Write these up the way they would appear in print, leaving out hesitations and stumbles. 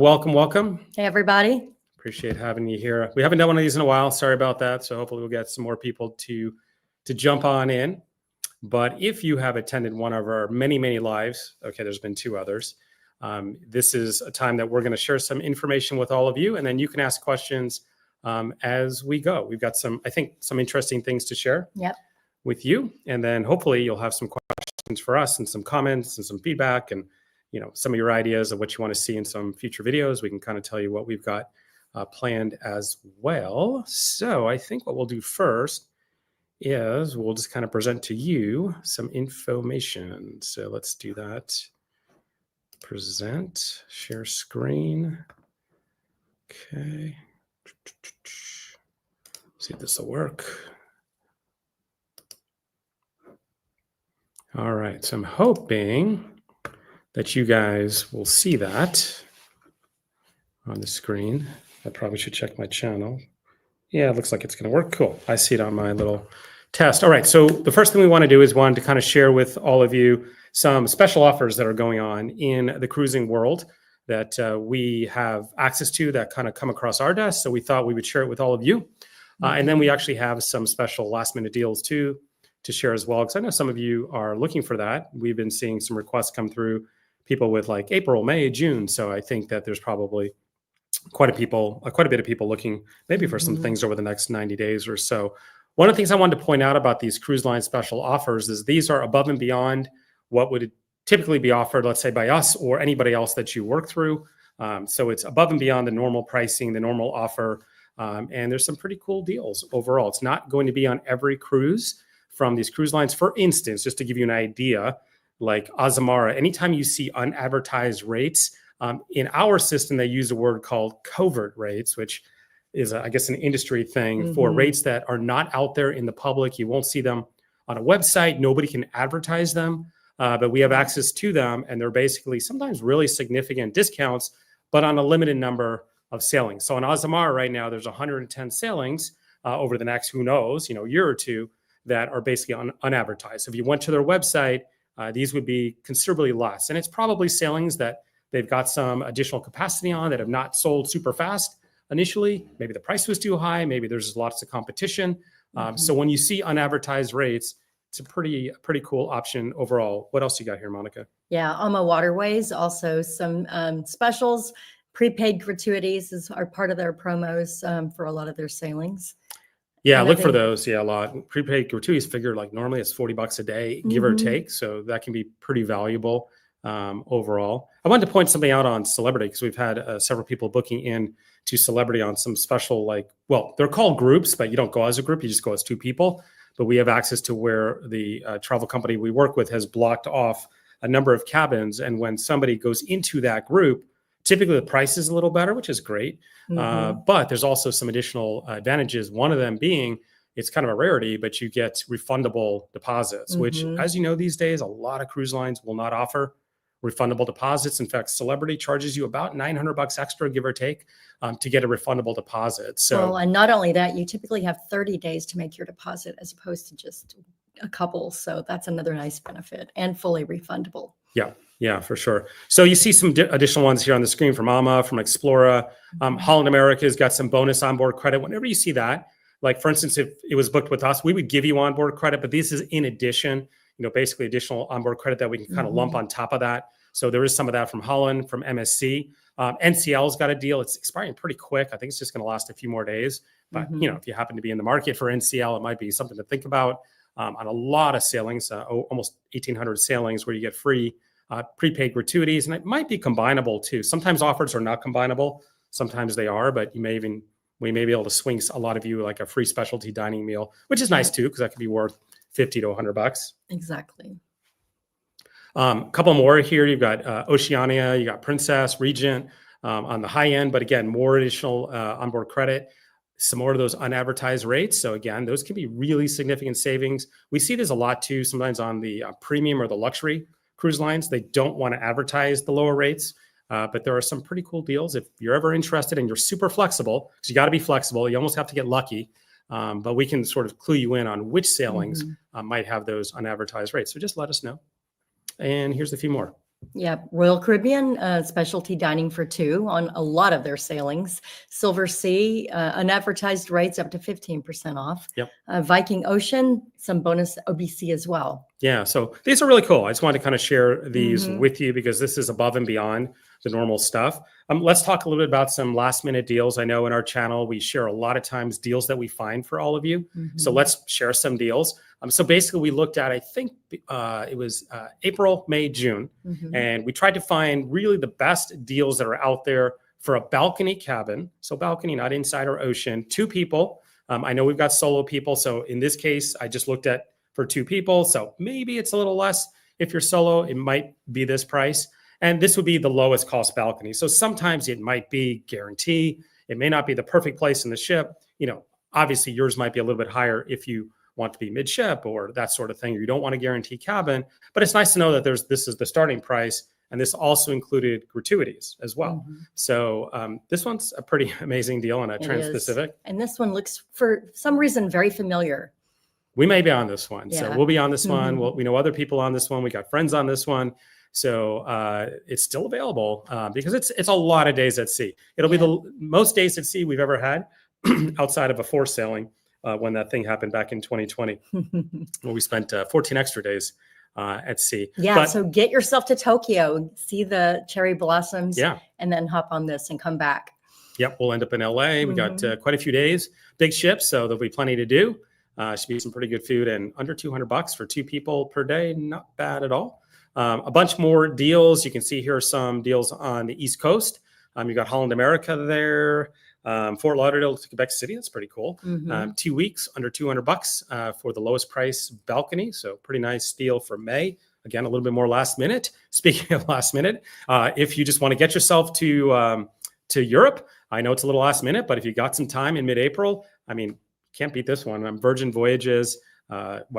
Welcome, welcome. Hey, everybody. Appreciate having you here. We haven't done one of these in a while. Sorry about that. So hopefully we'll get some more people to jump on in. But if you have attended one of our many lives, okay, there's been two others. This is a time that we're going to share some information with all of you, and then you can ask questions as we go. We've got some interesting things to share with you, and then hopefully you'll have some questions for us and some comments and some feedback and some of your ideas of what you want to see in some future videos. We can kind of tell you what we've got planned as well. So I think what we'll do first is we'll just kind of present to you some information. So let's do that. Present, share screen. Okay. See if this will work. All right. So I'm hoping that you guys will see that on the screen. I probably should check my channel. Yeah, it looks like it's going to work. Cool. I see it on my little test. All right. So the first thing we want to do is to kind of share with all of you some special offers that are going on in the cruising world that we have access to that kind of come across our desk. So we thought we would share it with all of you. And then we actually have some special last minute deals too to share as well, because I know some of you are looking for that. We've been seeing some requests come through, people with like April, May, June. So I think that there's probably quite a bit of people looking maybe for some things over the next 90 days or so. One of the things I wanted to point out about these cruise line special offers is these are above and beyond what would typically be offered, let's say by us or anybody else that you work through. So it's above and beyond the normal pricing, the normal offer. And there's some pretty cool deals overall. It's not going to be on every cruise from these cruise lines. For instance, just to give you an idea, like Azamara, anytime you see unadvertised rates, in our system, they use a word called covert rates, which is, I guess, an industry thing for rates that are not out there in the public. You won't see them on a website. Nobody can advertise them, but we have access to them. And they're basically sometimes really significant discounts, but on a limited number of sailings. So on Azamara right now, there's 110 sailings over the next, who knows, year or two that are basically unadvertised. So if you went to their website, these would be considerably less. And it's probably sailings that they've got some additional capacity on that have not sold super fast initially. Maybe the price was too high. Maybe there's lots of competition. So when you see unadvertised rates, it's a pretty cool option overall. What else you got here, Monica? Yeah, Alma Waterways, also some specials. Prepaid gratuities are part of their promos for a lot of their sailings. Yeah, look for those. Yeah, a lot. Prepaid gratuities figure like normally it's $40 a day, give or take. So that can be pretty valuable overall. I wanted to point something out on Celebrity because we've had several people booking in to Celebrity on some special, they're called groups, but you don't go as a group, you just go as two people. But we have access to where the travel company we work with has blocked off a number of cabins. And when somebody goes into that group, typically the price is a little better, which is great. But there's also some additional advantages. One of them being it's kind of a rarity, but you get refundable deposits, which, as you know, these days, a lot of cruise lines will not offer refundable deposits. In fact, Celebrity charges you about $900 extra, give or take, to get a refundable deposit. So, well, and not only that, you typically have 30 days to make your deposit as opposed to just a couple. So that's another nice benefit and fully refundable. Yeah, for sure. So you see some additional ones here on the screen from AMA, from Explora. Holland America has got some bonus onboard credit. Whenever you see that, like for instance, if it was booked with us, we would give you onboard credit, but this is in addition, basically additional onboard credit that we can kind of lump on top of that. So there is some of that from Holland, from MSC. NCL's got a deal. It's expiring pretty quick. I think it's just going to last a few more days. But, if you happen to be in the market for NCL, it might be something to think about on a lot of sailings, almost 1,800 sailings where you get free prepaid gratuities, and it might be combinable too. Sometimes offers are not combinable. Sometimes they are, but we may be able to swing a lot of you like a free specialty dining meal, which is nice too, because that could be worth $50 to $100. Exactly. A couple more here. You've got Oceania, you got Princess, Regent on the high end, but again, more additional onboard credit, some more of those unadvertised rates. So again, those can be really significant savings. We see this a lot too, sometimes on the premium or the luxury cruise lines. They don't want to advertise the lower rates, but there are some pretty cool deals. If you're ever interested and you're super flexible, because you got to be flexible, you almost have to get lucky. But we can sort of clue you in on which sailings might have those unadvertised rates. So just let us know. And here's a few more. Yeah, Royal Caribbean, specialty dining for two on a lot of their sailings. Silver Sea, unadvertised rates up to 15% off. Yep. Viking Ocean, some bonus OBC as well. Yeah, so these are really cool. I just wanted to kind of share these Mhm. with you because this is above and beyond the normal stuff. Let's talk a little bit about some last minute deals. I know in our channel, we share a lot of times deals that we find for all of you. So Mhm. let's share some deals. So basically we looked at, I think it was April, May, June, Mhm. and we tried to find really the best deals that are out there for a balcony cabin. So balcony, not inside or ocean, two people. I know we've got solo people. So in this case, I just looked at for two people. So maybe it's a little less. If you're solo, it might be this price. And this would be the lowest cost balcony. So sometimes it might be guarantee. It may not be the perfect place in the ship. Obviously yours might be a little bit higher if you want to be midship or that sort of thing, or you don't want a guarantee cabin. But it's nice to know that this is the starting price. And this also included gratuities as well. Mhm. So this one's a pretty amazing deal on a It Trans-Pacific. is. And this one looks, for some reason, very familiar. We may be on this one. So Yeah. we'll be on this one. Mhm. We know other people on this one. We got friends on this one. So it's still available because it's a lot of days at sea. It'll be Yeah. the most days at sea we've ever had outside of a forced sailing when that thing happened back in 2020, where we spent 14 extra days at sea. Yeah, But so get yourself to Tokyo, see the cherry blossoms, yeah, and then hop on this and come back. yep, we'll end up in LA. We got Mhm. quite a few days, big ships, so there'll be plenty to do. Should be some pretty good food and under $200 for two people per day. Not bad at all. A bunch more deals. You can see here are some deals on the East Coast. You got Holland America there, Fort Lauderdale to Quebec City. That's pretty cool. Mhm. 2 weeks under $200 for the lowest price balcony. So pretty nice deal for May. Again, a little bit more last minute. Speaking of last minute, if you just want to get yourself to Europe, I know it's a little last minute, but if you got some time in mid-April, I mean, can't beat this one. Virgin Voyages,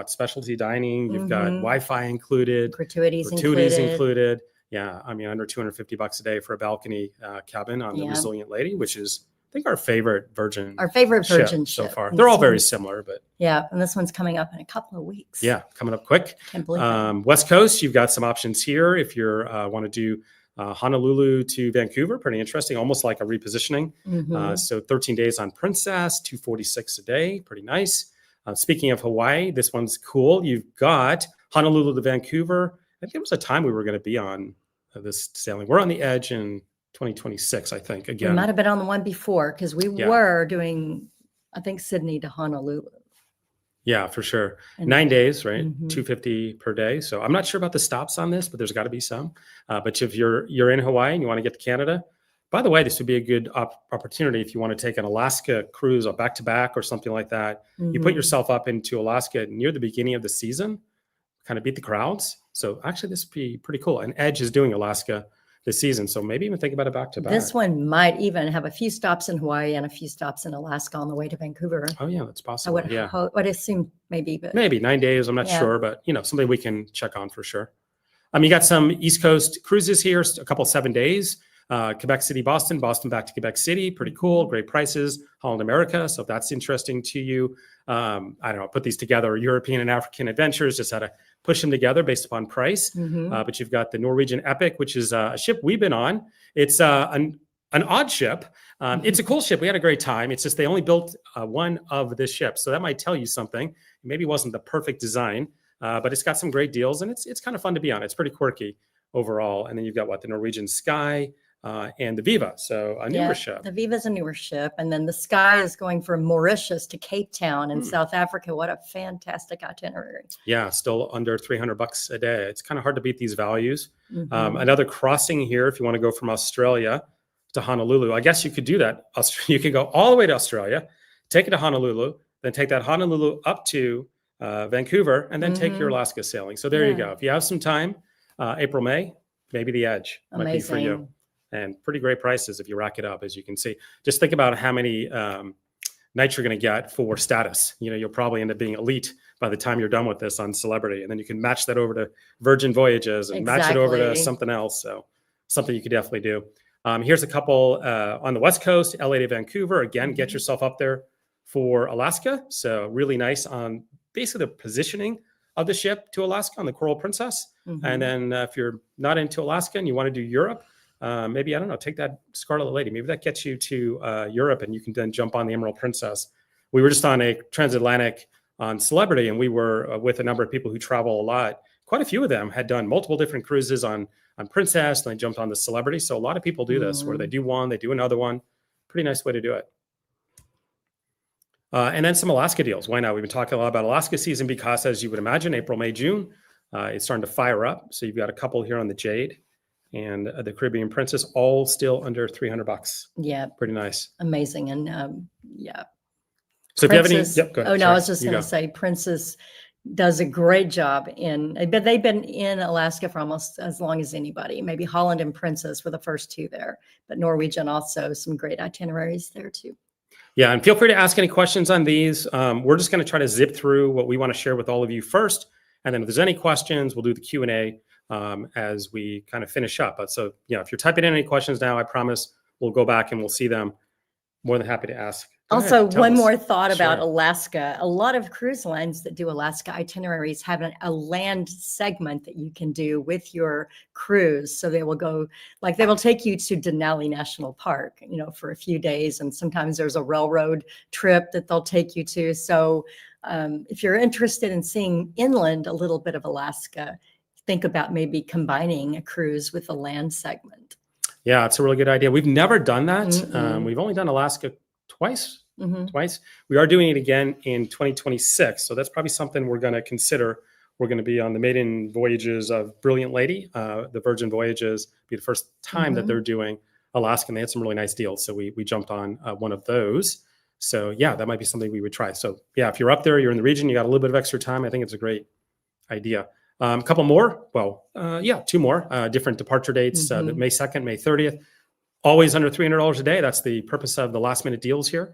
specialty dining, you've got Mhm. Wi-Fi included, Gratuities included. Yeah, I mean, under $250 a day for a balcony cabin on the Yeah. Resilient Lady, which is, I think, our favorite Virgin Our favorite ship Virgin so ship. far. And They're all this very one's- similar, but Yeah, and this one's coming up in a couple of weeks. yeah, coming up quick. Can't believe it. West Coast, you've got some options here if you want to do Honolulu to Vancouver. Pretty interesting, almost like a repositioning. Mhm. So 13 days on Princess, $246 a day, pretty nice. Speaking of Hawaii, this one's cool. You've got Honolulu to Vancouver. I think there was a time we were going to be on this sailing. We're on the edge in 2026, I think. We Again, might have been on the one before because we Yeah. were doing, I think, Sydney to Honolulu. yeah, for sure. And- 9 days, right? Mhm. $250 per day. So I'm not sure about the stops on this, but there's got to be some. But if you're in Hawaii and you want to get to Canada, by the way, this would be a good opportunity if you want to take an Alaska cruise or back to back or something like that. You put Mhm. yourself up into Alaska near the beginning of the season, kind of beat the crowds. So actually, this would be pretty cool. And Edge is doing Alaska this season, so maybe even think about it back to back. This one might even have a few stops in Hawaii and a few stops in Alaska on the way to Vancouver. Oh yeah, that's I possible. would, Yeah, would assume maybe, but maybe 9 days. I'm not Yeah. sure, but something we can check on for sure. You got some East Coast cruises here, a couple 7 days. Quebec City, Boston, Boston back to Quebec City, pretty cool, great prices. Holland America, so if that's interesting to you, I don't know, put these together. European and African adventures, just had to push them together based upon price. Mhm. But you've got the Norwegian Epic, which is a ship we've been on. It's an odd ship. It's a cool ship. We had a great time. It's just they only built one of this ship, so that might tell you something. It maybe wasn't the perfect design, but it's got some great deals, and it's kind of fun to be on. It's pretty quirky overall. And then you've got the Norwegian Sky and the Viva, so a newer ship. The Viva's a newer ship, and then the Sky is going from Mauritius to Cape Town in Hmm. South Africa. What a fantastic itinerary! Yeah, still under $300 a day. It's kind of hard to beat these values. Mhm. Another crossing here, if you want to go from Australia to Honolulu, I guess you could do that. You could go all the way to Australia, take it to Honolulu, then take that Honolulu up to Vancouver, and then take your Mhm. Alaska sailing. So there you Yeah. go. If you have some time, April, May, maybe the Edge might be for you. Amazing. And pretty great prices if you rack it up, as you can see. Just think about how many nights you're going to get for status. You'll probably end up being elite by the time you're done with this on Celebrity, and then you can match that over to Virgin Voyages and match it over to Exactly. something else. So something you could definitely do. Here's a couple on the West Coast, LA to Vancouver. Again, get Mhm. yourself up there for Alaska. So really nice on basically the positioning of the ship to Alaska on the Coral Princess. Mhm. And then if you're not into Alaska and you want to do Europe, maybe, I don't know, take that Scarlet Lady. Maybe that gets you to Europe and you can then jump on the Emerald Princess. We were just on a transatlantic on Celebrity, and we were with a number of people who travel a lot. Quite a few of them had done multiple different cruises on Princess, and they jumped on the Celebrity. So a lot of people do this, where they do one, they do another one. Pretty nice way to do it. And then some Alaska deals. Why not? We've been talking a lot about Alaska season because, as you would imagine, April, May, June, it's starting to fire up. So you've got a couple here on the Jade and the Caribbean Princess, all still under $300. Yeah. Pretty nice. Amazing. And yeah. So if you have any, Yep, go ahead. Oh, no, I was just going to say Princess does a great job but they've been in Alaska for almost as long as anybody. Maybe Holland and Princess were the first two there, but Norwegian also some great itineraries there too. Yeah, and feel free to ask any questions on these. We're just going to try to zip through what we want to share with all of you first, and then if there's any questions, we'll do the Q&A as we kind of finish up. But so, if you're typing in any questions now, I promise we'll go back and we'll see them. More than happy to ask. Also, one more thought about Alaska. A lot of cruise lines that do Alaska itineraries have a land segment that you can do with your cruise. So they will go, like they will take you to Denali National Park, for a few days. And sometimes there's a railroad trip that they'll take you to. So if you're interested in seeing inland a little bit of Alaska, think about maybe combining a cruise with a land segment. Yeah, it's a really good idea. We've never done that. We've only done Alaska twice. We are doing it again in 2026. So that's probably something we're going to consider. We're going to be on the maiden voyages of Brilliant Lady. The Virgin Voyages be the first time that they're doing Alaska, and they had some really nice deals. So we jumped on one of those. So yeah, that might be something we would try. So yeah, if you're up there, you're in the region, you got a little bit of extra time, I think it's a great idea. A couple more. Well, two more different departure dates. May 2nd, May 30th. Always under $300 a day. That's the purpose of the last minute deals here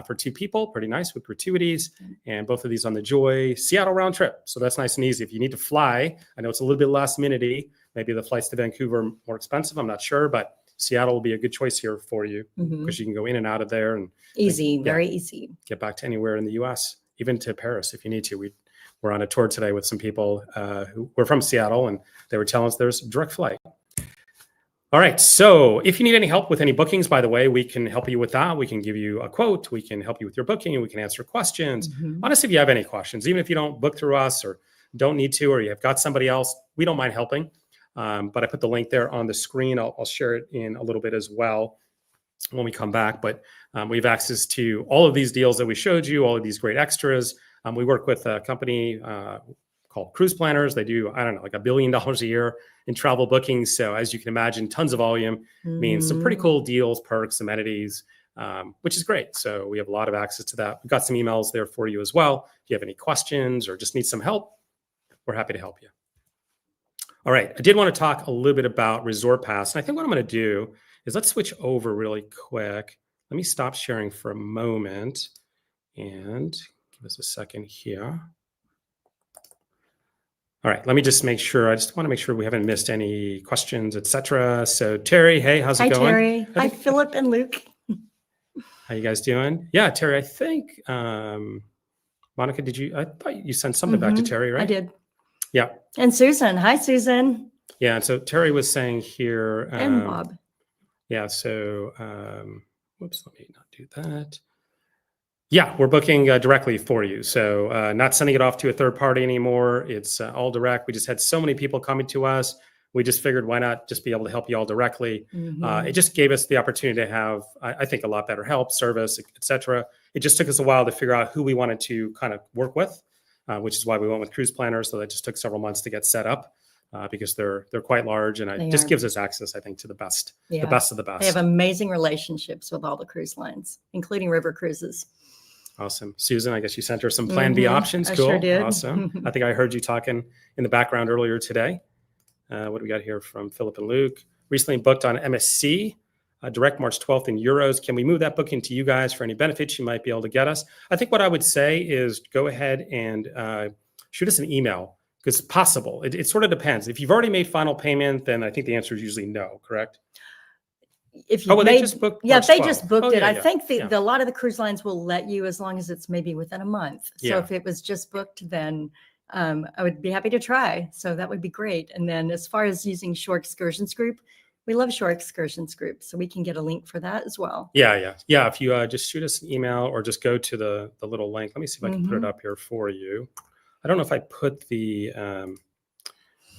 for two people. Pretty nice with gratuities. And both of these on the Joy Seattle round trip. So that's nice and easy. If you need to fly, I know it's a little bit last minute-y. Maybe the flights to Vancouver are more expensive. I'm not sure, but Seattle will be a good choice here for you because you can go in and out of there. And very easy. Get back to anywhere in the U.S., even to Paris if you need to. We're on a tour today with some people who were from Seattle, and they were telling us there's a direct flight. All right. So if you need any help with any bookings, by the way, we can help you with that. We can give you a quote. We can help you with your booking, and we can answer questions. Honestly, if you have any questions, even if you don't book through us or don't need to, or you have got somebody else, we don't mind helping. But I put the link there on the screen. I'll share it in a little bit as well when we come back. But we have access to all of these deals that we showed you, all of these great extras. We work with a company called Cruise Planners. They do, I don't know, like $1 billion a year in travel bookings. So as you can imagine, tons of volume means some pretty cool deals, perks, amenities, which is great. So we have a lot of access to that. We've got some emails there for you as well. If you have any questions or just need some help, we're happy to help you. All right. I did want to talk a little bit about ResortPass. And I think what I'm going to do is let's switch over really quick. Let me stop sharing for a moment and give us a second here. All right, let me just make sure. I just want to make sure we haven't missed any questions, etc. So Terry, hey, how's it going? Hi, Terry. Hi, Philip and Luke. How you guys doing? Yeah, Terry, I think, Monica, I thought you sent something back to Terry, right? I did. Yeah. And Susan. Hi, Susan. Yeah, and so Terry was saying here. And Bob. Yeah, so, whoops, let me not do that. Yeah, we're booking directly for you. So not sending it off to a third party anymore. It's all direct. We just had so many people coming to us. We just figured why not just be able to help you all directly. It just gave us the opportunity to have, I think, a lot better help, service, et cetera. It just took us a while to figure out who we wanted to kind of work with, which is why we went with Cruise Planners. So that just took several months to get set up because they're quite large. And it just gives us access, I think, to the best of the best. They have amazing relationships with all the cruise lines, including river cruises. Awesome. Susan, I guess you sent her some plan B options. Cool. I sure did. Awesome. I think I heard you talking in the background earlier today. What do we got here from Philip and Luke? Recently booked on MSC, direct March 12th in euros. Can we move that booking to you guys for any benefits you might be able to get us? I think what I would say is go ahead and shoot us an email because it's possible. It sort of depends. If you've already made final payment, then I think the answer is usually no, correct? If you they just booked March they 12th. just booked it. I think a lot of the cruise lines will let you as long as it's maybe within a month. So if it was just booked, then I would be happy to try. So that would be great. And then as far as using Shore Excursions Group, we love Shore Excursions Group, so we can get a link for that as well. Yeah. If you just shoot us an email or just go to the little link. Let me see if I can put it up here for you. I don't know if I put the,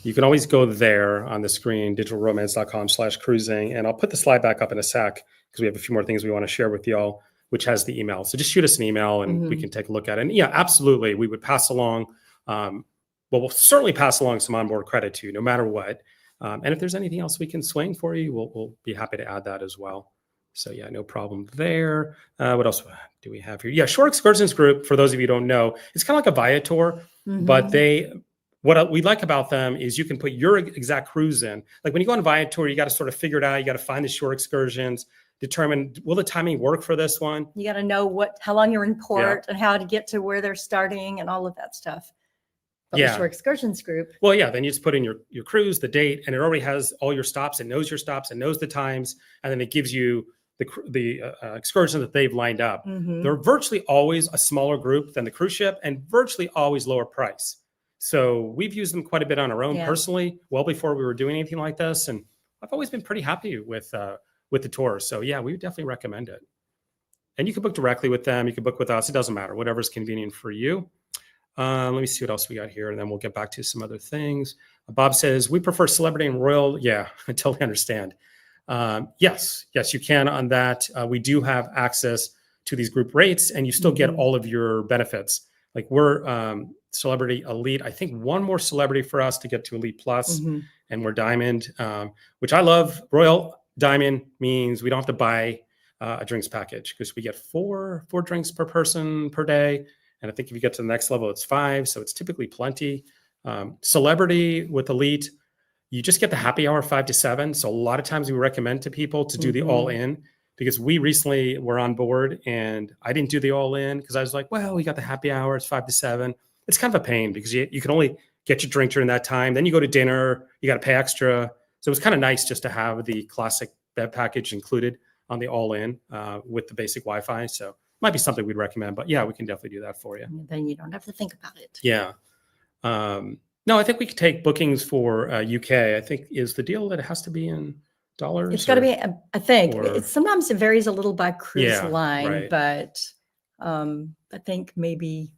you can always go there on the screen, digitalromance.com/cruising. And I'll put the slide back up in a sec because we have a few more things we want to share with y'all, which has the email. So just shoot us an email and we can take a look at it. And yeah, absolutely. We would pass along, we'll certainly pass along some onboard credit to you no matter what. And if there's anything else we can swing for you, we'll be happy to add that as well. So yeah, no problem there. What else do we have here? Yeah, Shore Excursions Group, for those of you who don't know, it's kind of like a Viator, but what we like about them is you can put your exact cruise in. Like when you go on Viator, you got to sort of figure it out. You got to find the shore excursions, determine, will the timing work for this one? You got to know how long you're in port and how to get to where they're starting and all of that stuff. But the Shore Excursions Group. Well, yeah, then you just put in your cruise, the date, and it already has all your stops. It knows your stops and knows the times. And then it gives you the excursion that they've lined up. They're virtually always a smaller group than the cruise ship and virtually always lower price. So we've used them quite a bit on our own personally, well before we were doing anything like this. And I've always been pretty happy with the tours. So yeah, we would definitely recommend it. And you can book directly with them. You can book with us. It doesn't matter, whatever's convenient for you. Let me see what else we got here, and then we'll get back to some other things. Bob says, we prefer Celebrity and Royal. Yeah, I totally understand. Yes, you can on that. We do have access to these group rates, and you still get all of your benefits. Like we're Celebrity Elite. I think one more Celebrity for us to get to Elite Plus, and we're Diamond, which I love. Royal Diamond means we don't have to buy a drinks package because we get four drinks per person per day. And I think if you get to the next level, it's 5. So it's typically plenty. Celebrity with Elite, you just get the happy hour 5 to 7. So a lot of times we recommend to people to do the all in, because we recently were on board and I didn't do the all in because I was like, well, we got the happy hour. It's 5 to 7. It's kind of a pain because you can only get your drink during that time. Then you go to dinner, you got to pay extra. So it was kind of nice just to have the classic bed package included on the all in with the basic Wi-Fi. So might be something we'd recommend, but yeah, we can definitely do that for you. And then you don't have to think about it. Yeah. No, I think we could take bookings for UK. I think is the deal that it has to be in dollars. It's got to be, I think. Sometimes it varies a little by cruise line, but I think maybe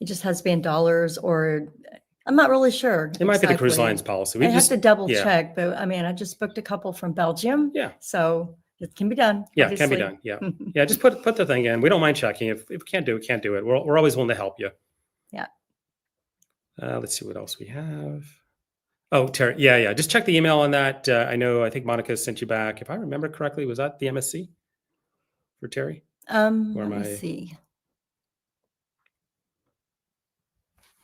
it just has to be in dollars, or I'm not really sure. It might be the cruise line's policy. I have to double check, but I mean, I just booked a couple from Belgium. Yeah. So it can be done. Yeah, obviously. It can be done. Yeah. Yeah. Just put the thing in. We don't mind checking. If we can't do it, can't do it. We're always willing to help you. Yeah. Let's see what else we have. Oh, Terry. Yeah. Just check the email on that. I think Monica sent you back. If I remember correctly, was that the MSC for Terry? Let me see.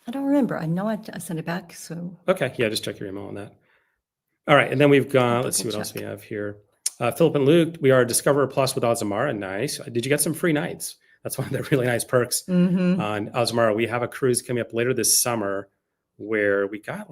I don't remember. I know I sent it back. So. Okay. Yeah. Just check your email on that. All right. And then we've got, let's see what else we have here. Philip and Luke, we are Discover Plus with Azamara. Nice. Did you get some free nights? That's one of the really nice perks on Azamara. We have a cruise coming up later this summer where we got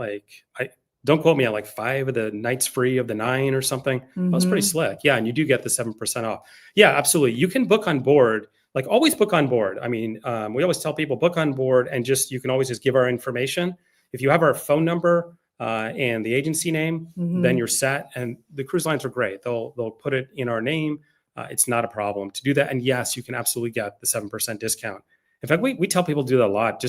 don't quote me on 5 of the nights free of the 9 or something. That was pretty slick. Yeah. And you do get the 7% off. Yeah, absolutely. You can book on board, always book on board. I mean, we always tell people book on board and you can always just give our information. If you have our phone number, and the agency name, then you're set. And the cruise lines are great. They'll put it in our name. It's not a problem to do that. And yes, you can absolutely get the 7% discount. In fact, we tell people to do that a lot.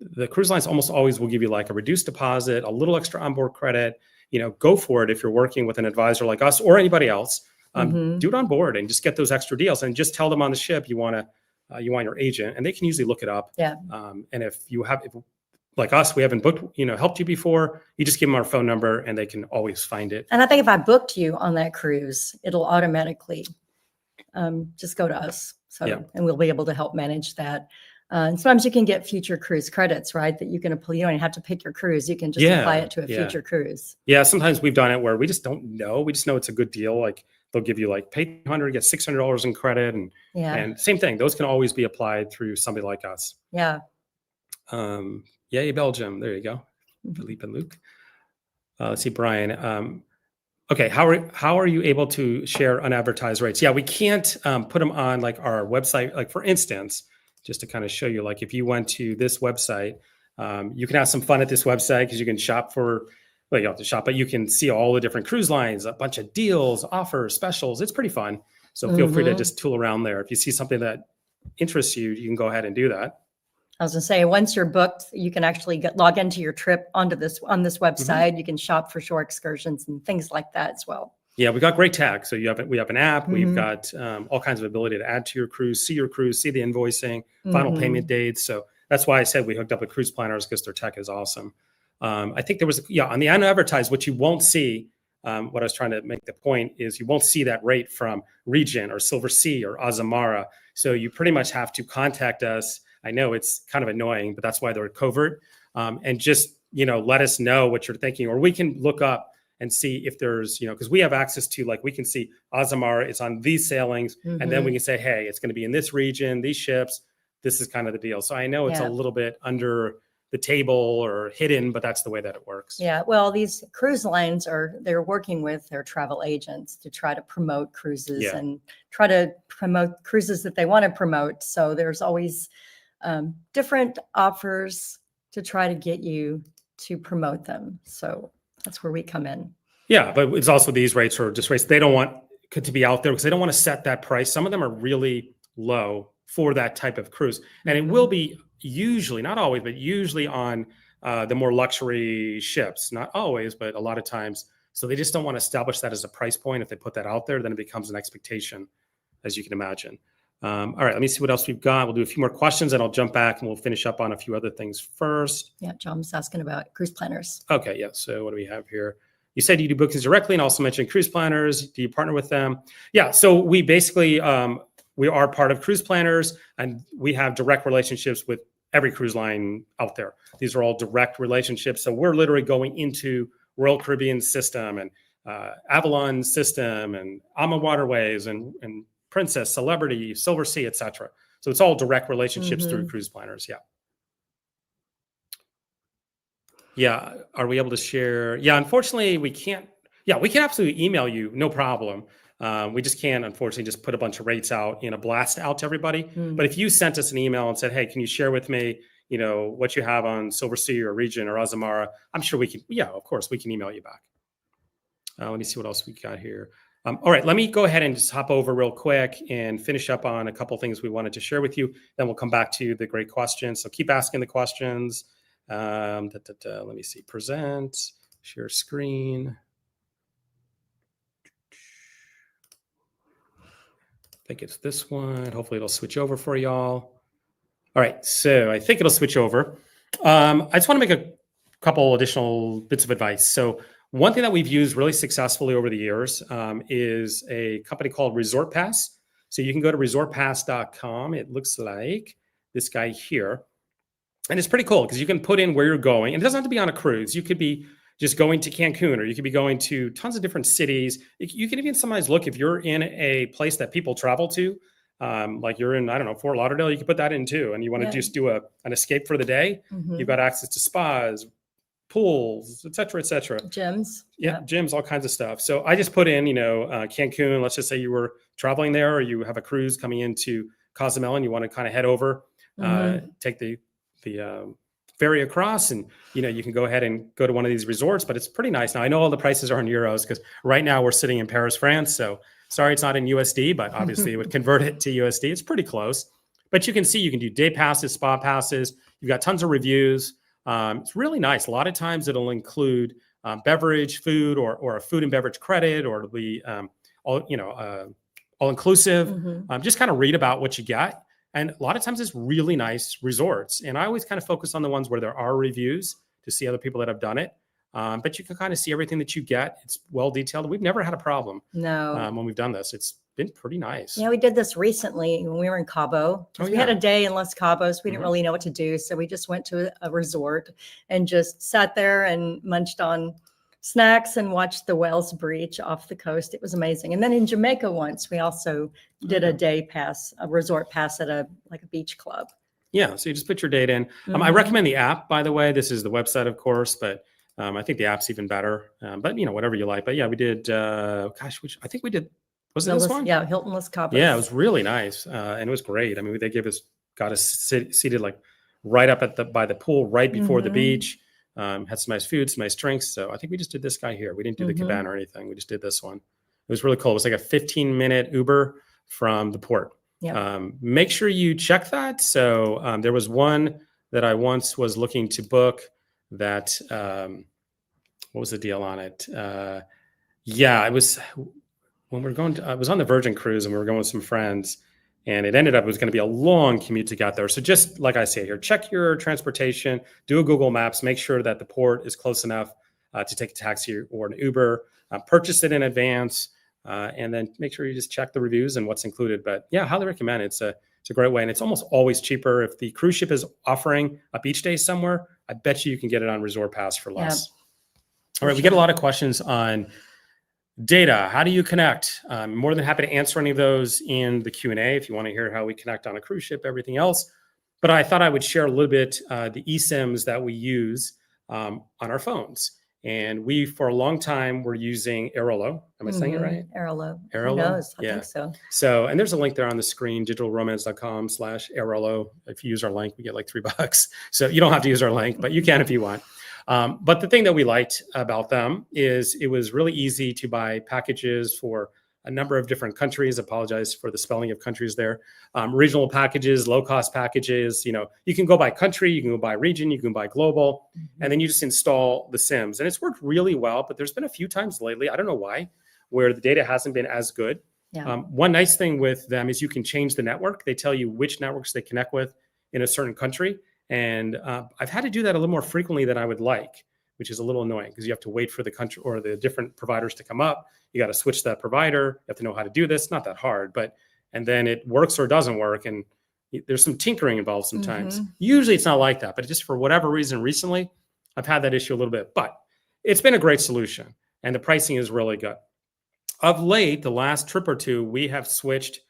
The cruise lines almost always will give you a reduced deposit, a little extra onboard credit. Go for it if you're working with an advisor like us or anybody else. Do it on board and just get those extra deals. And just tell them on the ship you want your agent, and they can usually look it up. Yeah. And if like us, we haven't booked, helped you before, you just give them our phone number and they can always find it. And I think if I booked you on that cruise, it'll automatically just go to us. So, and we'll be able to help manage that. And sometimes you can get future cruise credits, right? That you can apply. You don't have to pick your cruise. You can just apply it to a future cruise. Yeah. Sometimes we've done it where we just don't know. We just know it's a good deal. They'll give you pay $100, get $600 in credit. And same thing. Those can always be applied through somebody like us. Yeah. Yay, Belgium. There you go. Philippe and Luke. Let's see, Brian. Okay, how are you able to share unadvertised rates? Yeah, we can't put them on our website. For instance, just to kind of show you, if you went to this website, You can have some fun at this website because you can shop for, well, you don't have to shop, but you can see all the different cruise lines, a bunch of deals, offers, specials. It's pretty fun. So feel free to just tool around there. If you see something that interests you, you can go ahead and do that. I was gonna say, once you're booked, you can actually log into your trip on this website. You can shop for shore excursions and things like that as well. Yeah, we got great tags. So we have an app. We've got all kinds of ability to add to your cruise, see the invoicing, final payment dates. So that's why I said we hooked up with cruise planners, because their tech is awesome. I think there was, on the unadvertised, what you won't see, what I was trying to make the point is you won't see that rate from Regent or Silver Sea or Azamara. So you pretty much have to contact us. I know it's kind of annoying, but that's why they're covert. And just, let us know what you're thinking, or we can look up and see if there's, because we have access to, like, we can see Azamara, it's on these sailings, and then we can say, hey, it's going to be in this region, these ships, this is kind of the deal. So I know it's a little bit under the table or hidden, but that's the way that it works. Yeah, well, these cruise lines they're working with their travel agents to try to promote cruises and try to promote cruises that they want to promote. So there's always different offers to try to get you to promote them. So that's where we come in. Yeah, but it's also these rates are just rates they don't want to be out there because they don't want to set that price. Some of them are really low for that type of cruise. And it will be usually, not always, but usually on the more luxury ships. Not always, but a lot of times. So they just don't want to establish that as a price point. If they put that out there, then it becomes an expectation, as you can imagine. All right, let me see what else we've got. We'll do a few more questions and I'll jump back and we'll finish up on a few other things first. Yeah, John was asking about cruise planners. Okay, yeah. So what do we have here? You said you do bookings directly and also mentioned cruise planners. Do you partner with them? Yeah, so we basically, we are part of cruise planners and we have direct relationships with every cruise line out there. These are all direct relationships. So we're literally going into Royal Caribbean system and Avalon system and AMA Waterways and Princess, Celebrity, Silver Sea, etc. So it's all direct relationships through cruise planners. Yeah. Yeah. Are we able to share? Yeah. Unfortunately, we can't. Yeah, we can absolutely email you. No problem. We just can't, unfortunately, just put a bunch of rates out in a blast out to everybody. But if you sent us an email and said, hey, can you share with me, what you have on Silver Sea or Regent or Azamara, I'm sure we can. Yeah, of course, we can email you back. Let me see what else we got here. All right, let me go ahead and just hop over real quick and finish up on a couple of things we wanted to share with you. Then we'll come back to the great questions. So keep asking the questions. Let me see. Present, share screen. I think it's this one. Hopefully it'll switch over for y'all. All right, so I think it'll switch over. I just want to make a couple additional bits of advice. So one thing that we've used really successfully over the years is a company called ResortPass. So you can go to resortpass.com. It looks like this guy here. And it's pretty cool because you can put in where you're going. And it doesn't have to be on a cruise. You could be just going to Cancun, or you could be going to tons of different cities. You can even sometimes look, if you're in a place that people travel to, like you're in, I don't know, Fort Lauderdale, you can put that in too. And you want to just do an escape for the day. You've got access to spas, pools, et cetera, et cetera. Gyms. Yeah, gyms, all kinds of stuff. So I just put in, Cancun. Let's just say you were traveling there, or you have a cruise coming into Cozumel and you want to kind of head over, take the ferry across, and you can go ahead and go to one of these resorts. But it's pretty nice. Now I know all the prices are in euros because right now we're sitting in Paris, France. So sorry, it's not in USD, but obviously it would convert it to USD. It's pretty close. But you can see you can do day passes, spa passes. You've got tons of reviews. It's really nice. A lot of times it'll include beverage, food, or a food and beverage credit, or it'll be all inclusive. Just kind of read about what you get. And a lot of times it's really nice resorts. And I always kind of focus on the ones where there are reviews to see other people that have done it. But you can kind of see everything that you get. It's well detailed. We've never had a problem when we've done this. It's been pretty nice. Yeah, we did this recently when we were in Cabo. We had a day in Los Cabos. We didn't really know what to do. So we just went to a resort and just sat there and munched on snacks and watched the whales breach off the coast. It was amazing. And then in Jamaica once, we also did a day pass, a resort pass at a beach club. Yeah, so you just put your data in. I recommend the app, by the way. This is the website, of course, but I think the app's even better. But whatever you like. But yeah, we did. I think we did. Was it this one? Yeah, Hilton Los Cabos. Yeah, it was really nice, and it was great. I mean, got us seated like right up by the pool, right before the Mhm. beach. Had some nice food, some nice drinks. So I think we just did this guy here. We didn't do the cabana or anything. We just did this one. It was really cool. It was like a 15-minute Uber from the port. Yeah. Make sure you check that. So there was one that I once was looking to book that, what was the deal on it? Yeah, it was when we were going to, I was on the Virgin cruise and we were going with some friends, and it ended up, it was going to be a long commute to get there. So just like I say here, check your transportation, do a Google Maps, make sure that the port is close enough to take a taxi or an Uber, purchase it in advance, and then make sure you just check the reviews and what's included. But yeah, highly recommend it. It's a great way, and it's almost always cheaper. If the cruise ship is offering a beach day somewhere, I bet you can get it on ResortPass for less. All right, we get a lot of questions on data. How do you connect? I'm more than happy to answer any of those in the Q&A if you want to hear how we connect on a cruise ship, everything else. But I thought I would share a little bit the eSIMs that we use on our phones. And we, for a long time, were using Airolo. Am I saying it right? Airolo. Airolo? Who knows? I Yeah. think so. So, and there's a link there on the screen, digitalromance.com/Airolo. If you use our link, we get like $3. So you don't have to use our link, but you can if you want. But the thing that we liked about them is it was really easy to buy packages for a number of different countries. Apologize for the spelling of countries there. Regional packages, low-cost packages. You know, you can go by country, you can go by region, you can buy global, and then you just install the SIMs. And it's worked really well, but there's been a few times lately, I don't know why, where the data hasn't been as good. Yeah. One nice thing with them is you can change the network. They tell you which networks they connect with in a certain country. And I've had to do that a little more frequently than I would like, which is a little annoying because you have to wait for the country or the different providers to come up. You got to switch that provider. You have to know how to do this. Not that hard, but, and then it works or doesn't work. And there's some tinkering involved sometimes. Usually it's not like that, but just for whatever reason recently, I've had that issue a little bit, but it's been a great solution and the pricing is really good. Of late, the last trip or two, we have switched.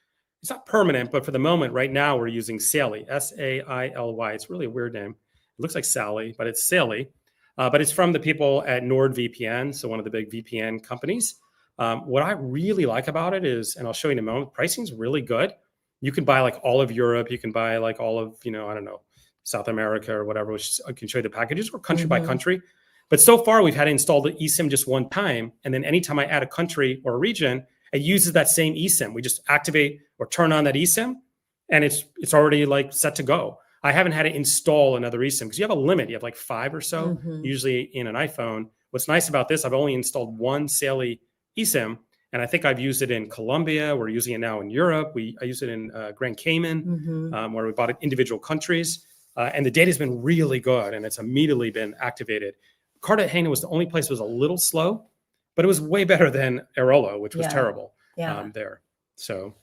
It's not permanent, but for the moment, right now, we're using Saily, S-A-I-L-Y. It's really a weird name. It looks like Sally, but it's Saily. But it's from the people at NordVPN, so one of the big VPN companies. What I really like about it is, and I'll show you in a moment, pricing's really good. You can buy like all of Europe. You can buy like all of, I don't know, South America or whatever, which I can show you the packages or country by country. But so far, we've had to install the eSIM just one time. And then anytime I add a country or a region, it uses that same eSIM. We just activate or turn on that eSIM, and it's already like set to go. I haven't had to install another eSIM because you have a limit. You have like 5 or so, usually in an iPhone. What's nice about this, I've only installed one Saily eSIM, and I think I've used it in Colombia. We're using it now in Europe. I use it in Grand Cayman, where we bought it individual countries. And the data's been really good, and it's immediately been activated. Cartagena was the only place that was a little slow, but it was way better than Airolo, which was terrible there. So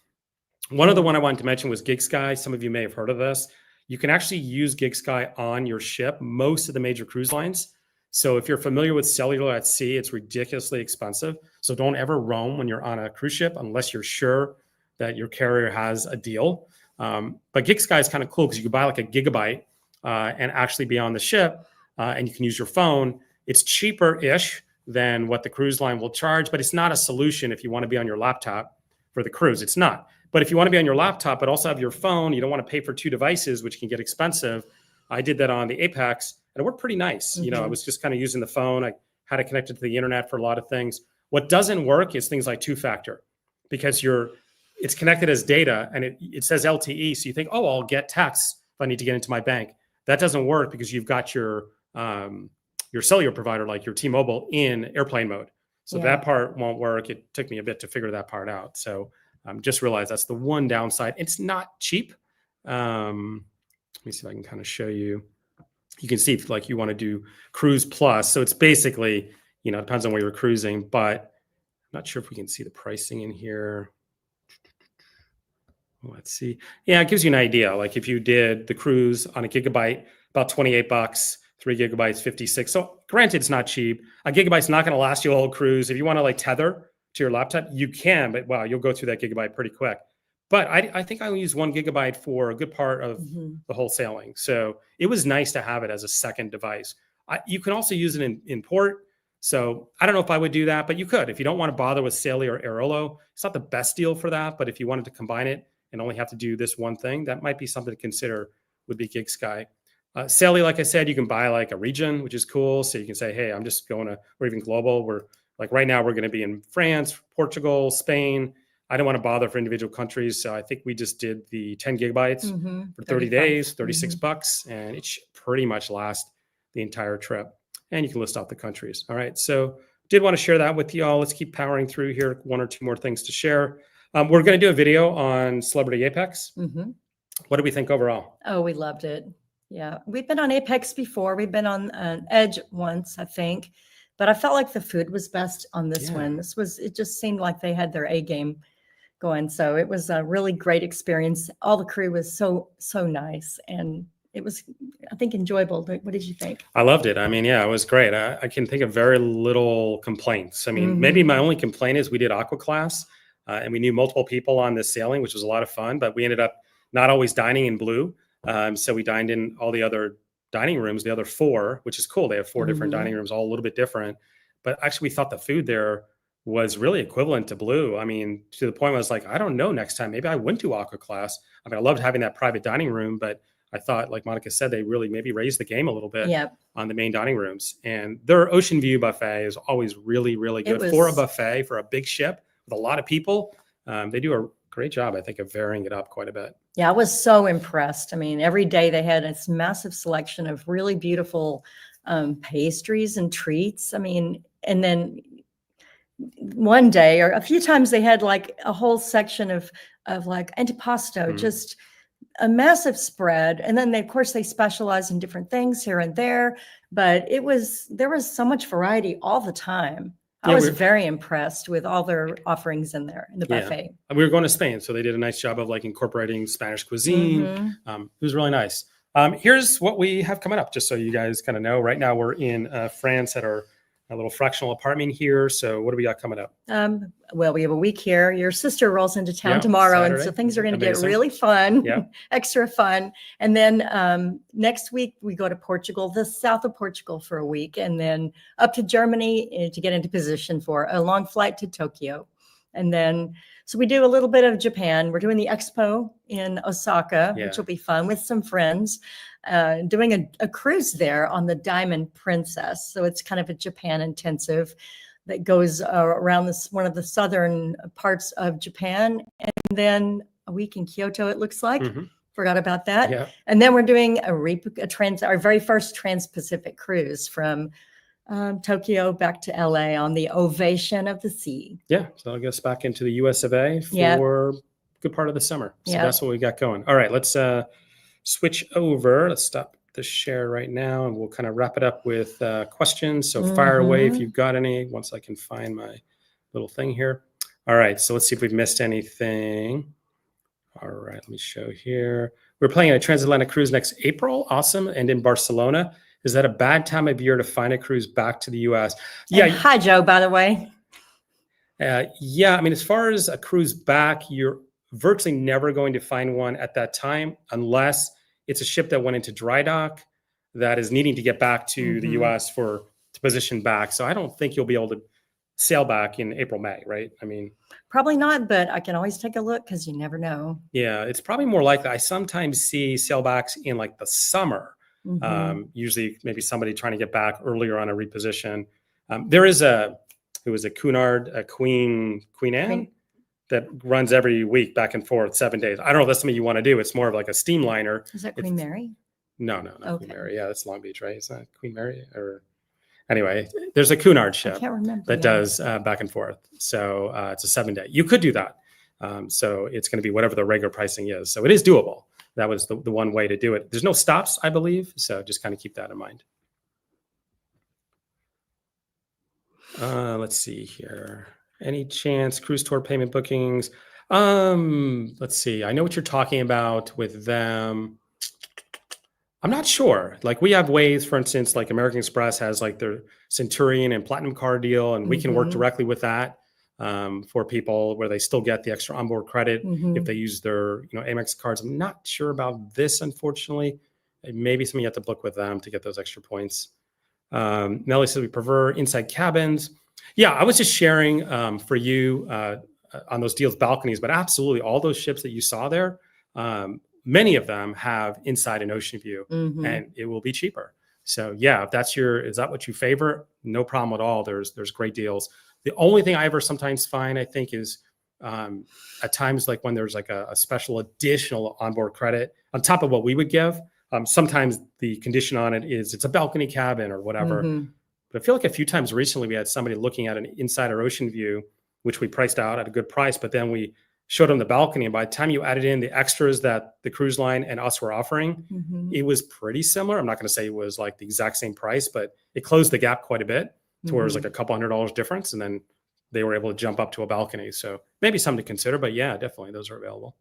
one other one I wanted to mention was GigSky. Some of you may have heard of this. You can actually use GigSky on your ship, most of the major cruise lines. So if you're familiar with cellular at sea, it's ridiculously expensive. So don't ever roam when you're on a cruise ship unless you're sure that your carrier has a deal. But GigSky is kind of cool because you can buy like a gigabyte and actually be on the ship, and you can use your phone. It's cheaper-ish than what the cruise line will charge, but it's not a solution if you want to be on your laptop for the cruise. It's not. But if you want to be on your laptop but also have your phone, you don't want to pay for 2 devices, which can get expensive. I did that on the Apex, and it worked pretty nice. I was just kind of using the phone. I had it connected to the internet for a lot of things. What doesn't work is things like 2-factor, because it's connected as data, and it says LTE, so you think, oh, I'll get texts if I need to get into my bank. That doesn't work because you've got your cellular provider, like your T-Mobile, in airplane mode. So that part won't work. It took me a bit to figure that part out. So just realize that's the one downside. It's not cheap. Let me see if I can kind of show you. You can see if like you want to do Cruise Plus. So it's basically, it depends on where you're cruising, but I'm not sure if we can see the pricing in here. Let's see. Yeah, it gives you an idea. Like if you did the cruise on a gigabyte, about $28, 3 gigabytes, 56. So granted, it's not cheap. A gigabyte's not going to last you a whole cruise. If you want to like tether to your laptop, you can, but wow, you'll go through that gigabyte pretty quick. But I think I will use 1 gigabyte for a good part of the whole sailing. So it was nice to have it as a second device. You can also use it in port. So I don't know if I would do that, but you could. If you don't want to bother with Saily or Airolo, it's not the best deal for that. But if you wanted to combine it and only have to do this one thing, that might be something to consider, would be GigSky. Saily, like I said, you can buy like a region, which is cool. So you can say, hey, I'm just going to, or even global. We're like right now, we're going to be in France, Portugal, Spain. I don't want to bother for individual countries. So I think we just did the 10 gigabytes for 30 days, 36 bucks, and it should pretty much last the entire trip. And you can list out the countries. All right. So did want to share that with y'all. Let's keep powering through here. One or two more things to share. We're going to do a video on Celebrity Apex. What do we think overall? Oh, we loved it. Yeah, we've been on Apex before. We've been on Edge once, I think, but I felt like the food was best on this one. It just seemed like they had their A game going. So it was a really great experience. All the crew was so nice, and it was, I think, enjoyable. What did you think? I loved it. I mean, yeah, it was great. I can think of very little complaints. I mean, maybe my only complaint is we did aqua class, and we knew multiple people on this sailing, which was a lot of fun, but we ended up not always dining in blue. So we dined in all the other dining rooms, the other 4, which is cool. They have 4 different dining rooms, all a little bit different. But actually, we thought the food there was really equivalent to blue. I mean, to the point where I was like, I don't know, next time, maybe I wouldn't do aqua class. I mean, I loved having that private dining room, but I thought, like Monica said, they really maybe raised the game a little bit on the main dining rooms. And their ocean view buffet is always really, really good for a buffet, for a big ship with a lot of people. They do a great job, I think, of varying it up quite a bit. Yeah, I was so impressed. I mean, every day they had this massive selection of really beautiful pastries and treats. I mean, and then one day or a few times they had like a whole section of like antipasto, just a massive spread. And then they, of course, they specialize in different things here and there, but there was so much variety all the time. I was very impressed with all their offerings in there in the buffet. We were going to Spain, so they did a nice job of like incorporating Spanish cuisine. It was really nice. Here's what we have coming up, just so you guys kind of know. Right now we're in France at our little fractional apartment here. So what do we got coming up? Well, we have a week here. Your sister rolls into town tomorrow, Saturday. And so things are going to get really fun, extra fun. And then next week we go to Portugal, the south of Portugal for a week, and then up to Germany to get into position for a long flight to Tokyo. And then, so we do a little bit of Japan. We're doing the expo in Osaka, which will be fun with some friends. Doing a cruise there on the Diamond Princess. So it's kind of a Japan intensive that goes around one of the southern parts of Japan. And then a week in Kyoto, it looks like. Forgot about that. And then we're doing our very first Trans-Pacific cruise from Tokyo back to LA on the Ovation of the Sea. Yeah, so that'll get us back into the US of A for a good part of the summer. So that's what we got going. All right, let's switch over. Let's stop the share right now, and we'll kind of wrap it up with questions. So fire away if you've got any, once I can find my little thing here. All right, so let's see if we've missed anything. All right, let me show here. We're planning a transatlantic cruise next April. Awesome. And in Barcelona. Is that a bad time of year to find a cruise back to the U.S.? Yeah. And hi, Joe, by the way. Yeah, I mean, as far as a cruise back, you're virtually never going to find one at that time unless it's a ship that went into dry dock that is needing to get back to the U.S. to position back. So I don't think you'll be able to sail back in April, May, right? I mean, probably not, but I can always take a look because you never know. Yeah, it's probably more likely. I sometimes see sailbacks in like the summer. Usually maybe somebody trying to get back earlier on a reposition. There is who was a Cunard, a Queen Anne that runs every week back and forth 7 days. I don't know if that's something you want to do. It's more of like a steamliner. Is that Queen Mary? No, Queen Mary. Yeah, that's Long Beach, right? Is that Queen Mary? Or anyway, there's a Cunard ship that does back and forth. So it's a 7 day. You could do that. So it's going to be whatever the regular pricing is. So it is doable. That was the one way to do it. There's no stops, I believe. So just kind of keep that in mind. Let's see here. Any chance cruise tour payment bookings? Let's see. I know what you're talking about with them. I'm not sure. Like we have ways, for instance, like American Express has like their Centurion and Platinum card deal, and we can work directly with that for people where they still get the extra onboard credit if they use their Amex cards. I'm not sure about this, unfortunately. It may be something you have to book with them to get those extra points. Nelly said we prefer inside cabins. Yeah, I was just sharing for you on those deals balconies, but absolutely all those ships that you saw there, many of them have inside an ocean view, and it will be cheaper. So yeah, if is that what you favor? No problem at all. There's great deals. The only thing I ever sometimes find, I think, is at times like when there's like a special additional onboard credit on top of what we would give. Sometimes the condition on it is it's a balcony cabin or whatever. But I feel like a few times recently we had somebody looking at an insider ocean view, which we priced out at a good price, but then we showed them the balcony. And by the time you added in the extras that the cruise line and us were offering, it was pretty similar. I'm not going to say it was like the exact same price, but it closed the gap quite a bit to where it was like a couple $100 difference. And then they were able to jump up to a balcony. So maybe something to consider, but yeah, definitely those are available.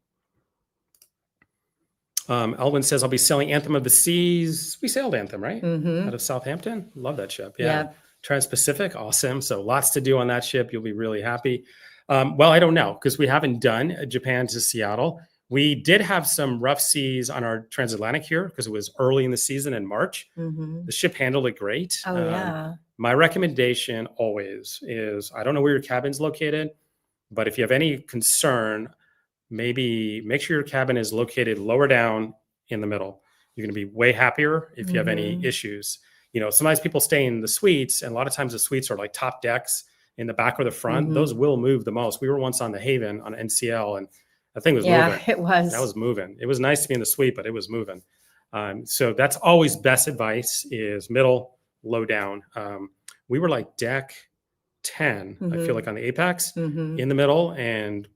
Elvin says, I'll be sailing Anthem of the Seas. We sailed Anthem, right? Out of Southampton. Love that ship. Yeah. Trans-Pacific. Awesome. So lots to do on that ship. You'll be really happy. Well, I don't know, because we haven't done Japan to Seattle. We did have some rough seas on our transatlantic here because it was early in the season in March. The ship handled it great. My recommendation always is, I don't know where your cabin's located, but if you have any concern, maybe make sure your cabin is located lower down in the middle. You're going to be way happier if you have any issues. You know, sometimes people stay in the suites, and a lot of times the suites are like top decks in the back or the front. Those will move the most. We were once on the Haven on NCL, and the thing was moving. It was. That was moving. It was nice to be in the suite, but it was moving. So that's always best advice is middle, low down. We were like deck 10, I feel like on the Apex in the middle, and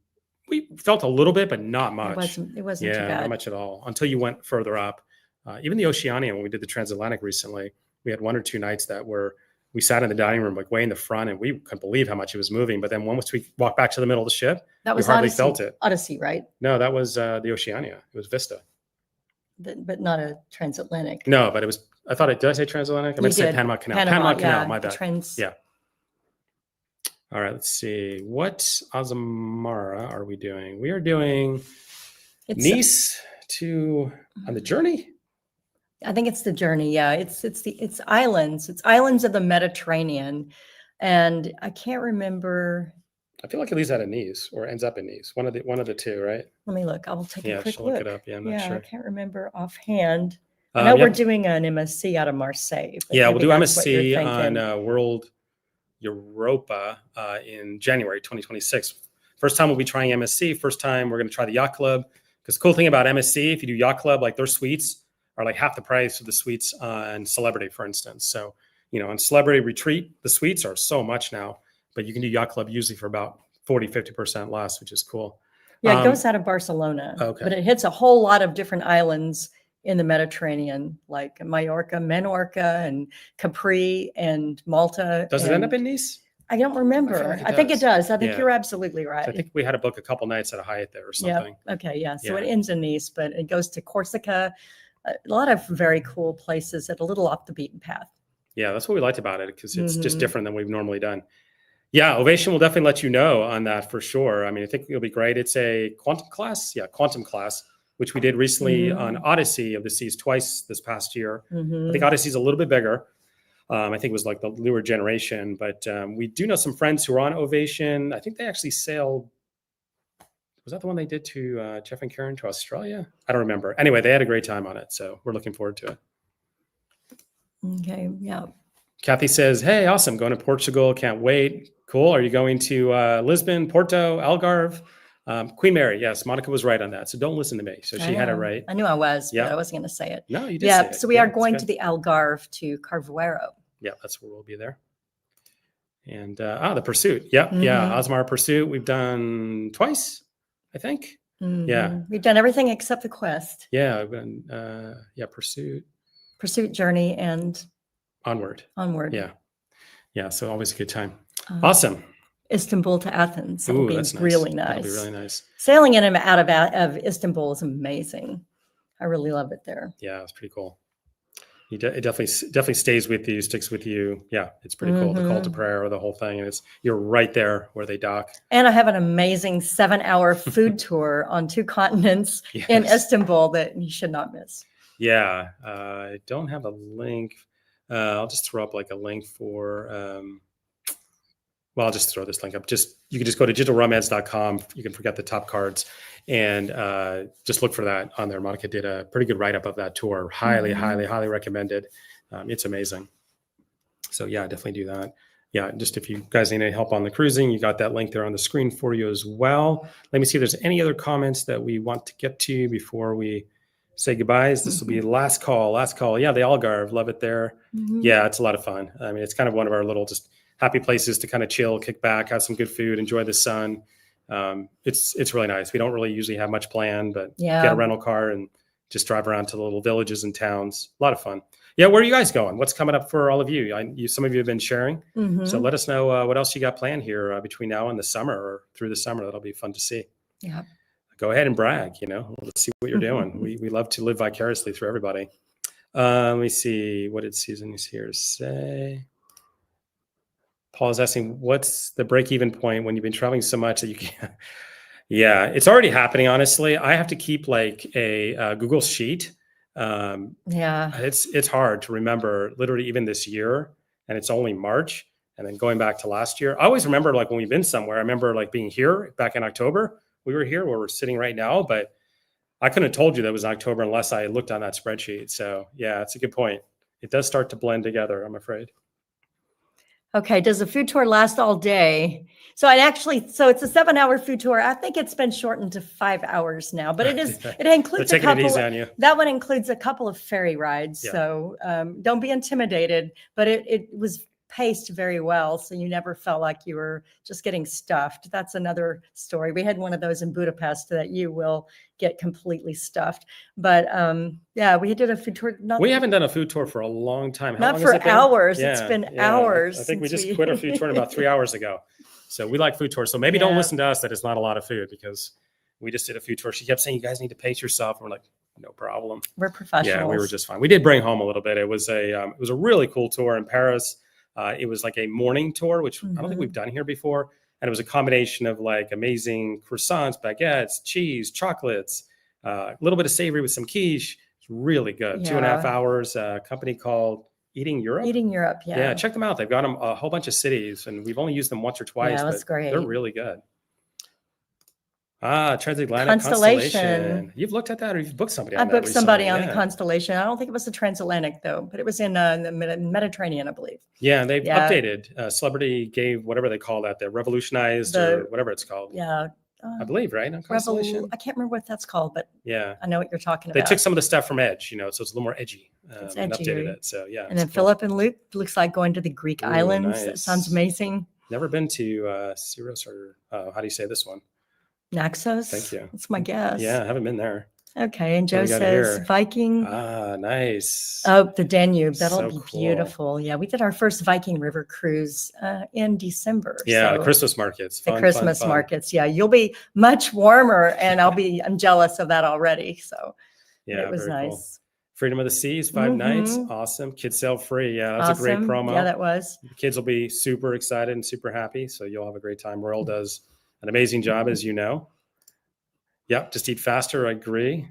we felt a little bit, but not much. It wasn't too bad. Not much at all until you went further up. Even the Oceania, when we did the Transatlantic recently, we had 1 or 2 nights that we sat in the dining room, like way in the front, and we couldn't believe how much it was moving. But then once we walked back to the middle of the ship, that was we hardly Odyssey, felt it. Odyssey, right? No, that was the Oceania. It was Vista. But not a transatlantic. No, but it was, I thought did I say transatlantic? I meant to say Panama Canal. Panama Canal, my bad. Yeah. All right, let's see. What Azamara are we doing? We are doing Nice on the journey. I think it's the journey. Yeah, it's islands. It's islands of the Mediterranean, and I can't remember. I feel like it leaves out of Nice or ends up in Nice. One of the two, right? Let me look. I'll take a quick look. Look it up. Yeah, I'm not sure. I can't remember offhand. I know we're doing an MSC out of Marseille. Yeah, we'll do MSC on World Europa in January 2026. First time we'll be trying MSC. First time we're going to try the yacht club. Because the cool thing about MSC, if you do yacht club, like their suites are like half the price of the suites on Celebrity, for instance. So, you know, on Celebrity Retreat, the suites are so much now, but you can do yacht club usually for about 40-50% less, which is cool. Yeah, it goes out of Barcelona, but it hits a whole lot of different islands in the Mediterranean, like Mallorca, Menorca, and Capri, and Malta. Does it end up in Nice? I don't remember. I think it does. I think you're absolutely right. I think we had to book a couple nights at a Hyatt there or something. Yeah. Okay. Yeah. So it ends in Nice, but it goes to Corsica. A lot of very cool places that are a little off the beaten path. Yeah, that's what we liked about it because it's just different than we've normally done. Yeah, Ovation will definitely let you know on that for sure. I mean, I think it'll be great. It's a quantum class. Yeah, quantum class, which we did recently on Odyssey of the Seas twice this past year. I think Odyssey's a little bit bigger. I think it was like the newer generation, but we do know some friends who are on Ovation. I think they actually sailed. Was that the one they did to Jeff and Karen to Australia? I don't remember. Anyway, they had a great time on it. So we're looking forward to it. Okay. Yeah. Kathy says, hey, awesome. Going to Portugal. Can't wait. Cool. Are you going to Lisbon, Porto, Algarve? Queen Mary. Yes. Monica was right on that. So don't listen to me. So she had it right. I knew I was, but I wasn't going to say it. No, you did say it. So we are going to the Algarve to Carvoeiro. Yeah, that's where we'll be there. And the Pursuit. Yep. Yeah. Osmar Pursuit. We've done twice, I think. Yeah. We've done everything except the Quest. Yeah. I've been, Pursuit, Journey, and Onward. Yeah. Yeah. So always a good time. Awesome. Istanbul to Athens. That'll be really nice. That'll be really nice. Sailing in and out of Istanbul is amazing. I really love it there. Yeah, it's pretty cool. It definitely stays with you, sticks with you. Yeah, it's pretty cool. The call to prayer, the whole thing, and you're right there where they dock. And I have an amazing 7-hour food tour on 2 continents in Istanbul that you should not miss. Yeah, I don't have a link. I'll just throw up like a link for. I'll just throw this link up. You can just go to digitalromance.com. You can forget the top cards. And just look for that on there. Monica did a pretty good write-up of that tour. Highly, highly recommended. It's amazing. So yeah, definitely do that. Yeah, just if you guys need any help on the cruising, you got that link there on the screen for you as well. Let me see if there's any other comments that we want to get to before we say goodbyes. This will be last call. Yeah, the Algarve, love it there. Yeah, it's a lot of fun. I mean, it's kind of one of our little just happy places to kind of chill, kick back, have some good food, enjoy the sun. It's really nice. We don't really usually have much planned, but get a rental car and just drive around to the little villages and towns. A lot of fun. Yeah, where are you guys going? What's coming up for all of you? Some of you have been sharing. So let us know what else you got planned here between now and the summer or through the summer. That'll be fun to see. Yeah. Go ahead and brag, let's see what you're doing. We love to live vicariously through everybody. Let me see. What did Susan is here to say? Paul is asking, what's the break-even point when you've been traveling so much that you can't? Yeah, it's already happening, honestly. I have to keep like a Google Sheet. It's hard to remember literally even this year, and it's only March. And then going back to last year, I always remember like when we've been somewhere, I remember like being here back in October. We were here where we're sitting right now, but I couldn't have told you that it was October unless I looked on that spreadsheet. So yeah, it's a good point. It does start to blend together, I'm afraid. Okay. Does the food tour last all day? So it's a 7-hour food tour. I think it's been shortened to 5 hours now, but it includes a couple. That one includes a couple of ferry rides. Yeah. So don't be intimidated, but it was paced very well. So you never felt like you were just getting stuffed. That's another story. We had one of those in Budapest that you will get completely stuffed. But yeah, we did a food tour. We haven't done a food tour for a long time. How long for hours. Yeah, it's been hours. I think we just quit our food tour about 3 hours ago. So we like food tours. So maybe don't listen to us that it's not a lot of food, because we just did a food tour. She kept saying, you guys need to pace yourself. And we're like, no problem. We're professionals. Yeah, we were just fine. We did bring home a little bit. It was a really cool tour in Paris. It was like a morning tour, which I don't think we've done here before. And it was a combination of like amazing croissants, baguettes, cheese, chocolates, a little bit of savory with some quiche. It's really good. Yeah. 2.5 hours. A company called Eating Europe. Yeah. Yeah, check them out. They've got them a whole bunch of cities, and we've only used them once or twice. Yeah, that's great. They're really good. Transatlantic Constellation. You've looked at that, or you've booked somebody on that? I booked somebody on the Constellation. I don't think it was the Transatlantic though, but it was in the Mediterranean, I believe. Yeah, they've updated. Celebrity gave whatever they call that, the revolutionized or whatever it's called. Yeah. I believe, right? On Constellation. I can't remember what that's called, but yeah, I know what you're talking about. They took some of the stuff from Edge, so it's a little more edgy. It's edgy. And updated it. So yeah. And then cool. Philip and Luke looks like going to the Greek islands. Nice. That sounds amazing. Never been to Syros, or how do you say this one? Naxos. Thank you. That's my guess. Yeah, I haven't been there. Okay. And Joe says Viking. Ah, nice. Oh, the Danube. That'll be cool. Beautiful. Yeah. We did our first Viking River cruise in December. Yeah. So the Christmas markets. Fun, the Christmas markets. Yeah. You'll be much warmer, and I'm jealous of that already. So yeah, it was nice. Cool. Freedom of the Seas, 5 nights. Awesome. Kids sail free. Yeah. That's awesome. A great promo. Yeah, that was. The kids will be super excited and super happy. So you'll have a great time. Royal does an amazing job, as you know. Yep, just eat faster. I agree.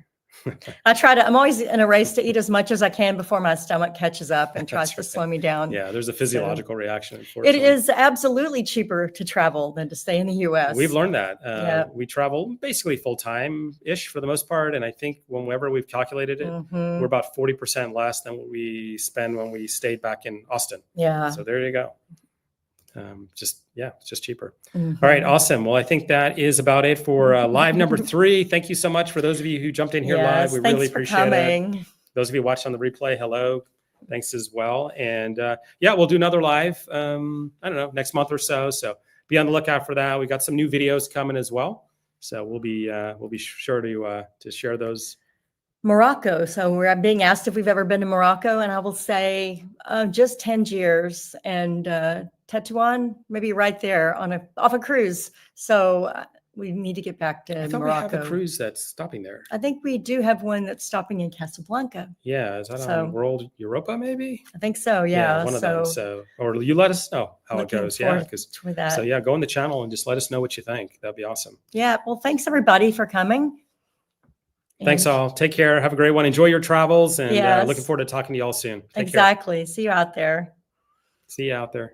I'm always in a race to eat as much as I can before my stomach catches up and tries to slow me down. Yeah, there's a physiological reaction. Unfortunately. It is absolutely cheaper to travel than to stay in the U.S. We've learned that. We travel basically full-time-ish for the most part. And I think whenever we've calculated it, we're about 40% less than what we spend when we stayed back in Austin. Yeah. So there you go. It's just cheaper. All right. Awesome. Well, I think that is about it for live number 3. Thank you so much for those of you who jumped in here live. We really appreciate it. Those of you watching on the replay, hello. Thanks as well. And we'll do another live, I don't know, next month or so. So be on the lookout for that. We got some new videos coming as well. So we'll be sure to share those. Morocco. So we're being asked if we've ever been to Morocco, and I will say just Tangiers and Tetuan, maybe right there off a cruise. So we need to get back to Morocco. We have a cruise that's stopping there. I think we do have one that's stopping in Casablanca. Yeah, is that on World Europa? Maybe. I think so. Yeah, one of them. So, or you let us know how it goes. Yeah, because go on the channel and just let us know what you think. That'd be awesome. Yeah. Well, thanks everybody for coming. Thanks all. Take care. Have a great one. Enjoy your travels, and looking forward to talking to you all soon. Take care. See you out there. See you out there.